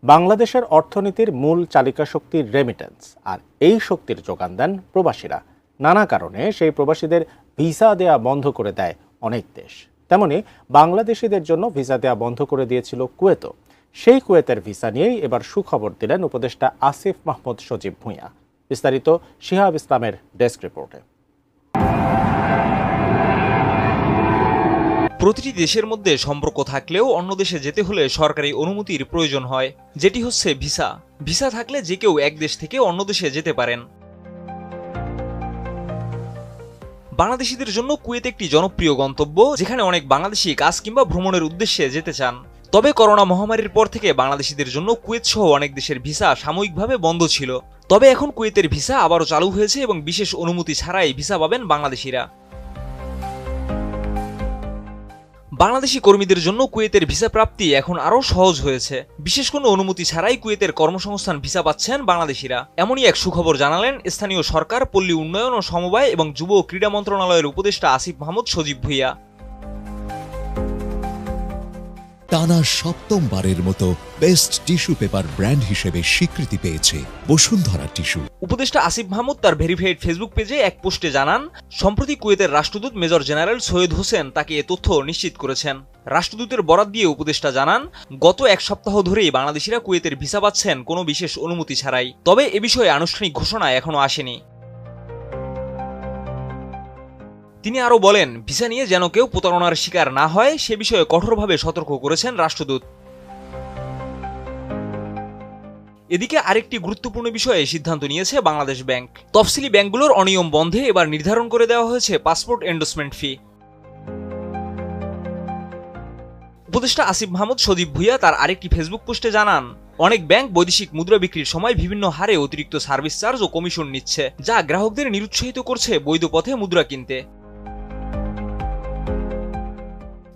বাংলাদেশের অর্থনীতির মূল চালিকা শক্তির রেমিটেন্স, আর এই শক্তির যোগান দেন প্রবাসীরা। নানা কারণে সেই প্রবাসীদের ভিসা দেয়া বন্ধ করে দেয় অনেক দেশ। তেমনি বাংলাদেশিদের জন্য ভিসা দেয়া বন্ধ করে দিয়েছিল কুয়েতও। সেই কুয়েতের ভিসা নিয়েই এবার সুখবর দিলেন উপদেষ্টা আসিফ মাহমুদ সজীব ভুঁইয়া। বিস্তারিত শিহাব ইসলামের ডেস্ক রিপোর্টে। প্রতিটি দেশের মধ্যে সম্পর্ক থাকলেও অন্য দেশে যেতে হলে সরকারি অনুমতির প্রয়োজন হয়, যেটি হচ্ছে ভিসা। ভিসা থাকলে যে কেউ এক দেশ থেকে অন্য দেশে যেতে পারেন। বাংলাদেশিদের জন্য কুয়েত একটি জনপ্রিয় গন্তব্য, যেখানে অনেক বাংলাদেশি কাজ কিংবা ভ্রমণের উদ্দেশ্যে যেতে চান। তবে করোনা মহামারীর পর থেকে বাংলাদেশিদের জন্য কুয়েত সহ অনেক দেশের ভিসা সাময়িকভাবে বন্ধ ছিল। তবে এখন কুয়েতের ভিসা আবারও চালু হয়েছে এবং বিশেষ অনুমতি ছাড়াই ভিসা পাবেন বাংলাদেশিরা। বাংলাদেশি কর্মীদের জন্য কুয়েতের ভিসা প্রাপ্তি এখন আরও সহজ হয়েছে। বিশেষ কোনো অনুমতি ছাড়াই কুয়েতের কর্মসংস্থান ভিসা পাচ্ছেন বাংলাদেশিরা। এমনই এক সুখবর জানালেন স্থানীয় সরকার, পল্লী উন্নয়ন ও সমবায় এবং যুব ও ক্রীড়া মন্ত্রণালয়ের উপদেষ্টা আসিফ মাহমুদ সজীব ভুঁইয়া। টানা সপ্তমবারের মতো বেস্ট টিস্যু পেপার ব্র্যান্ড হিসেবে স্বীকৃতি পেয়েছে বসুন্ধরা টিস্যু। উপদেষ্টা আসিফ মাহমুদ তার ভেরিফাইড ফেসবুক পেজে এক পোস্টে জানান, সম্প্রতি কুয়েতের রাষ্ট্রদূত মেজর জেনারেল সৈয়দ হোসেন তাকে এ তথ্য নিশ্চিত করেছেন। রাষ্ট্রদূতের বরাত দিয়ে উপদেষ্টা জানান, গত এক সপ্তাহ ধরেই বাংলাদেশিরা কুয়েতের ভিসা পাচ্ছেন কোনো বিশেষ অনুমতি ছাড়াই। তবে এ বিষয়ে আনুষ্ঠানিক ঘোষণা এখনো আসেনি। তিনি আরও বলেন, ভিসা নিয়ে যেন কেউ প্রতারণার শিকার না হয় সে বিষয়ে কঠোরভাবে সতর্ক করেছেন রাষ্ট্রদূত। এদিকে আরেকটি গুরুত্বপূর্ণ বিষয়ে সিদ্ধান্ত নিয়েছে বাংলাদেশ ব্যাংক। তফসিলি ব্যাংকগুলোর অনিয়ম বন্ধে এবার নির্ধারণ করে দেওয়া হয়েছে পাসপোর্ট এন্ডোর্সমেন্ট ফি। উপদেষ্টা আসিফ মাহমুদ সজীব ভুঁইয়া তার আরেকটি ফেসবুক পোস্টে জানান, অনেক ব্যাংক বৈদেশিক মুদ্রা বিক্রির সময় বিভিন্ন হারে অতিরিক্ত সার্ভিস চার্জ ও কমিশন নিচ্ছে, যা গ্রাহকদের নিরুৎসাহিত করছে বৈধ পথে মুদ্রা কিনতে।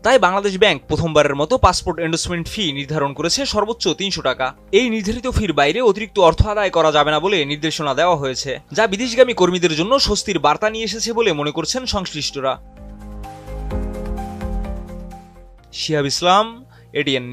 তাই বাংলাদেশ ব্যাংক প্রথমবারের মতো পাসপোর্ট এন্ডোর্সমেন্ট ফি নির্ধারণ করেছে সর্বোচ্চ 300 টাকা। এই নির্ধারিত ফির বাইরে অতিরিক্ত অর্থ আদায় করা যাবে না বলে নির্দেশনা দেওয়া হয়েছে, যা বিদেশগামী কর্মীদের জন্য স্বস্তির বার্তা নিয়ে এসেছে বলে মনে করছেন সংশ্লিষ্টরা। শিহাব ইসলাম, এটিএন।